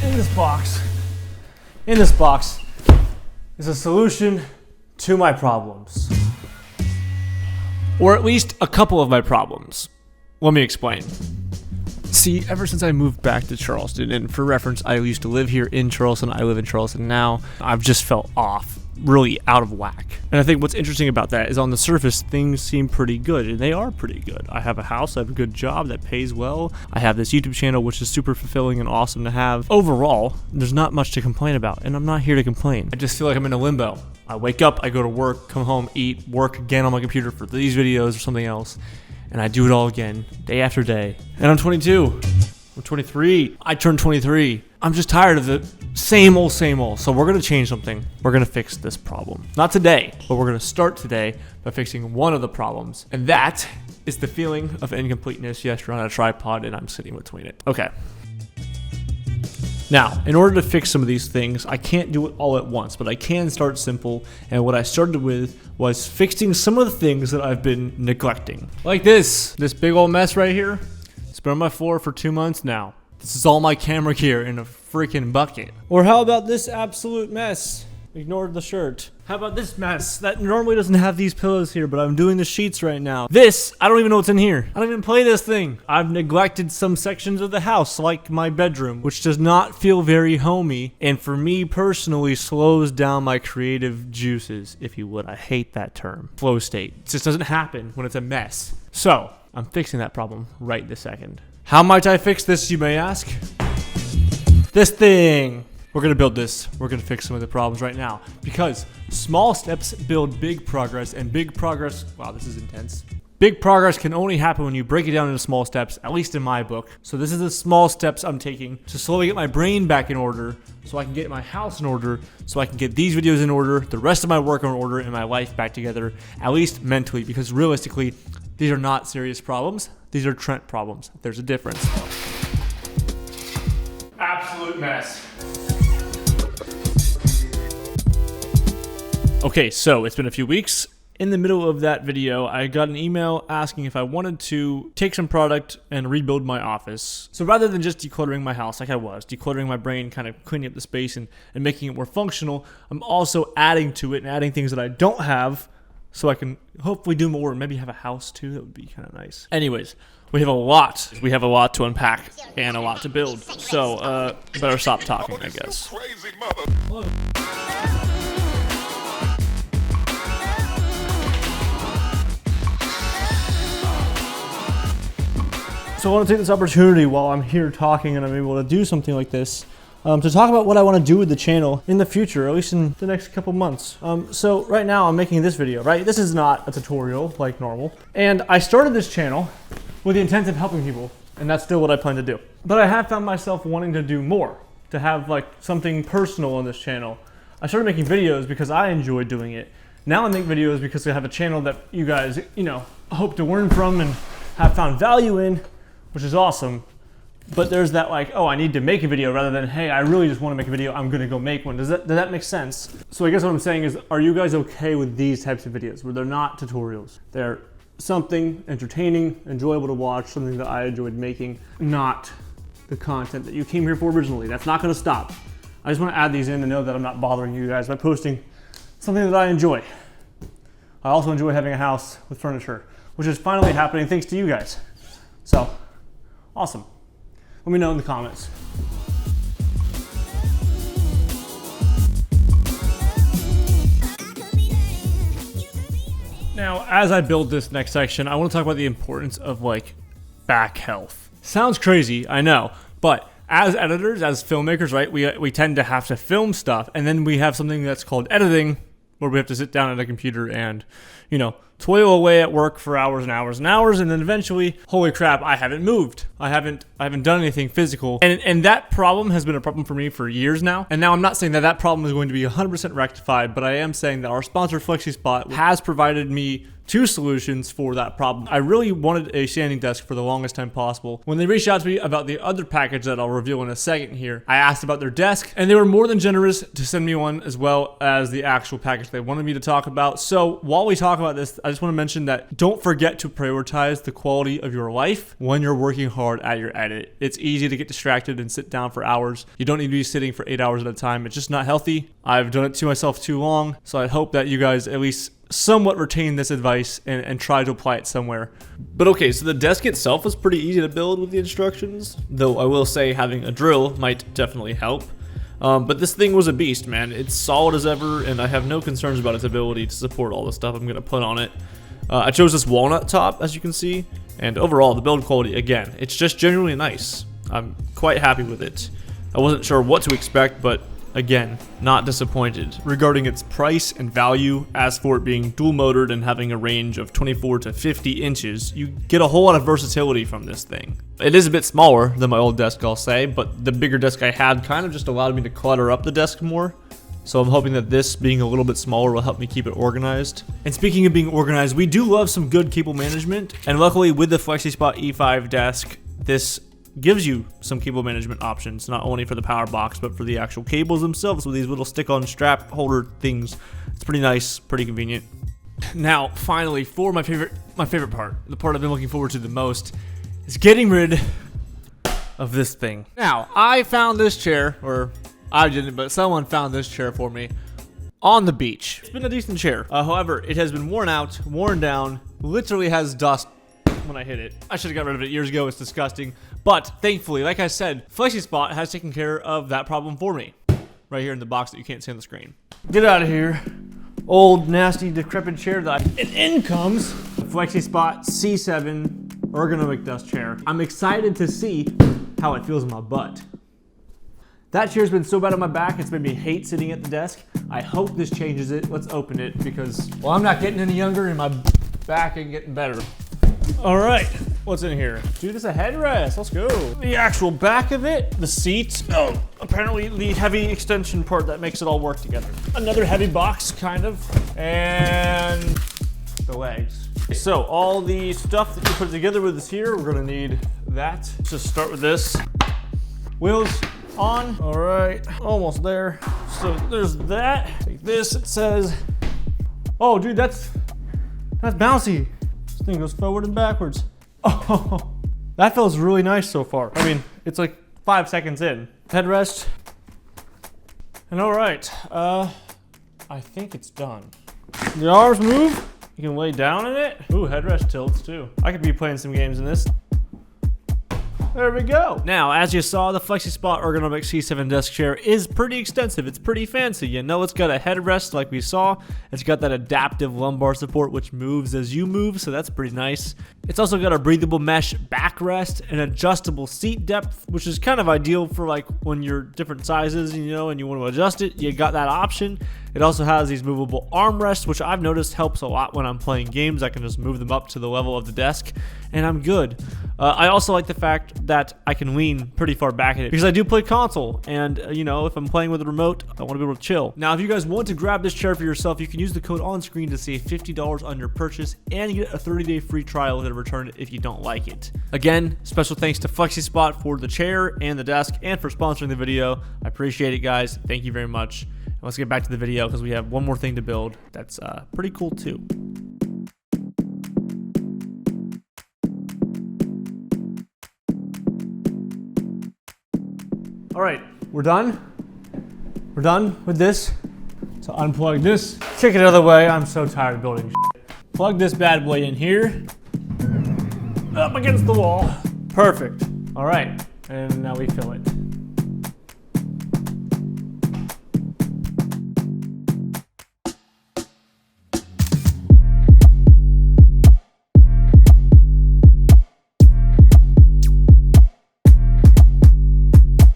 In this box is a solution to my problems. Or at least a couple of my problems. Let me explain. See, ever since I moved back to Charleston, and for reference, I used to live here in Charleston, I live in Charleston now, I've just felt off, really out of whack. And I think what's interesting about that is on the surface, things seem pretty good, and they are pretty good. I have a house, I have a good job that pays well, I have this YouTube channel, which is super fulfilling and awesome to have. Overall, there's not much to complain about, and I'm not here to complain. I just feel like I'm in a limbo. I wake up, I go to work, come home, eat, work again on my computer for these videos or something else, and I do it all again, day after day. And I'm 22. I'm 23. I turned 23. I'm just tired of the same old, same old. So we're gonna change something. We're gonna fix this problem. Not today, but we're gonna start today by fixing one of the problems. And that is the feeling of incompleteness. Yes, you're on a tripod and I'm sitting between it. Okay. Now, in order to fix some of these things, I can't do it all at once, but I can start simple. And what I started with was fixing some of the things that I've been neglecting. Like this big old mess right here. It's been on my floor for 2 months now. This is all my camera gear in a freaking bucket. Or how about this absolute mess? Ignore the shirt. How about this mess that normally doesn't have these pillows here, but I'm doing the sheets right now. This, I don't even know what's in here. I don't even play this thing. I've neglected some sections of the house, like my bedroom, which does not feel very homey, and for me personally slows down my creative juices, if you would. I hate that term. Flow state. It just doesn't happen when it's a mess. So, I'm fixing that problem right this second. How might I fix this, you may ask? This thing. We're gonna build this. We're gonna fix some of the problems right now because small steps build big progress, and big progress, wow, this is intense. Big progress can only happen when you break it down into small steps, at least in my book. So this is the small steps I'm taking to slowly get my brain back in order so I can get my house in order, so I can get these videos in order, the rest of my work in order, and my life back together, at least mentally, because realistically, these are not serious problems. These are Trent problems. There's a difference. Absolute mess. Okay, so it's been a few weeks. In the middle of that video, I got an email asking if I wanted to take some product and rebuild my office. So rather than just decluttering my house like I was, decluttering my brain, kind of cleaning up the space and making it more functional, I'm also adding to it and adding things that I don't have so I can hopefully do more and maybe have a house too. That would be kind of nice. Anyways, we have a lot. We have a lot to unpack and a lot to build. So, better stop talking, I guess. So I want to take this opportunity while I'm here talking and I'm able to do something like this to talk about what I want to do with the channel in the future, at least in the next couple months. So right now I'm making this video, right? This is not a tutorial like normal. And I started this channel with the intent of helping people, and that's still what I plan to do. But I have found myself wanting to do more, to have like something personal on this channel. I started making videos because I enjoy doing it. Now I make videos because I have a channel that you guys, hope to learn from and have found value in, which is awesome. But there's that like, oh, I need to make a video rather than, hey, I really just want to make a video, I'm gonna go make one. Does that make sense? So I guess what I'm saying is, are you guys okay with these types of videos where they're not tutorials? They're something entertaining, enjoyable to watch, something that I enjoyed making, not the content that you came here for originally. That's not gonna stop. I just want to add these in to know that I'm not bothering you guys by posting something that I enjoy. I also enjoy having a house with furniture, which is finally happening thanks to you guys. So, awesome. Let me know in the comments. Now, as I build this next section, I want to talk about the importance of like back health. Sounds crazy, I know, but as editors, as filmmakers, right, we tend to have to film stuff, and then we have something that's called editing, where we have to sit down at a computer and, toil away at work for hours and hours and hours, and then eventually, holy crap, I haven't moved. I haven't done anything physical. And that problem has been a problem for me for years now. And now I'm not saying that that problem is going to be 100% rectified, but I am saying that our sponsor FlexiSpot has provided me 2 solutions for that problem. I really wanted a standing desk for the longest time possible. When they reached out to me about the other package that I'll reveal in a second here, I asked about their desk, and they were more than generous to send me one as well as the actual package they wanted me to talk about. So while we talk about this, I just want to mention that don't forget to prioritize the quality of your life when you're working hard at your edit. It's easy to get distracted and sit down for hours. You don't need to be sitting for 8 hours at a time. It's just not healthy. I've done it to myself too long, so I hope that you guys at least somewhat retain this advice and try to apply it somewhere. But okay, so the desk itself was pretty easy to build with the instructions, though I will say having a drill might definitely help. But this thing was a beast, man. It's solid as ever, and I have no concerns about its ability to support all the stuff I'm gonna put on it. I chose this walnut top, as you can see, and overall, the build quality, again, it's just genuinely nice. I'm quite happy with it. I wasn't sure what to expect, but again, not disappointed. Regarding its price and value, as for it being dual motored and having a range of 24 to 50 inches, you get a whole lot of versatility from this thing. It is a bit smaller than my old desk, I'll say, but the bigger desk I had kind of just allowed me to clutter up the desk more. So I'm hoping that this being a little bit smaller will help me keep it organized. And speaking of being organized, we do love some good cable management. And luckily with the FlexiSpot E5 desk, this gives you some cable management options, not only for the power box, but for the actual cables themselves with these little stick-on strap holder things. It's pretty nice, pretty convenient. Now, finally, for my favorite part, the part I've been looking forward to the most, is getting rid of this thing. Now, I found this chair, or I didn't, but someone found this chair for me on the beach. It's been a decent chair. However, it has been worn out, worn down, literally has dust when I hit it. I should have got rid of it years ago. It's disgusting. But thankfully, like I said, FlexiSpot has taken care of that problem for me. Right here in the box that you can't see on the screen. Get out of here. Old, nasty, decrepit chair and in comes the FlexiSpot C7 Ergonomic Desk Chair. I'm excited to see how it feels in my butt. That chair's been so bad on my back, it's made me hate sitting at the desk. I hope this changes it. Let's open it because, well, I'm not getting any younger and my back ain't getting better. All right, what's in here? Dude, it's a headrest, let's go. The actual back of it, the seats, oh, apparently the heavy extension part that makes it all work together. Another heavy box, kind of, and the legs. So all the stuff that you put together with this here, we're gonna need that. Let's just start with this. Wheels on, all right, almost there. So there's that, take this, it says, oh dude, that's bouncy. This thing goes forward and backwards. Oh, that feels really nice so far. I mean, it's like 5 seconds in. Headrest, and all right, I think it's done. The arms move, you can lay down in it. Ooh, headrest tilts too. I could be playing some games in this. There we go. Now, as you saw, the FlexiSpot Ergonomic C7 desk chair is pretty extensive. It's pretty fancy. You know, it's got a headrest like we saw. It's got that adaptive lumbar support, which moves as you move, so that's pretty nice. It's also got a breathable mesh backrest, an adjustable seat depth, which is kind of ideal for like when you're different sizes, you know, and you want to adjust it. You got that option. It also has these movable armrests, which I've noticed helps a lot when I'm playing games. I can just move them up to the level of the desk, and I'm good. I also like the fact that I can lean pretty far back in it because I do play console, and you know, if I'm playing with a remote, I want to be able to chill. Now, if you guys want to grab this chair for yourself, you can use the code on screen to save $50 on your purchase and get a 30-day free trial to return it if you don't like it. Again, special thanks to FlexiSpot for the chair and the desk and for sponsoring the video. I appreciate it, guys. Thank you very much. Let's get back to the video because we have one more thing to build that's pretty cool too. All right, we're done. We're done with this. So unplug this, kick it out of the way. I'm so tired of building shit. Plug this bad boy in here, up against the wall. Perfect. All right, and now we fill it.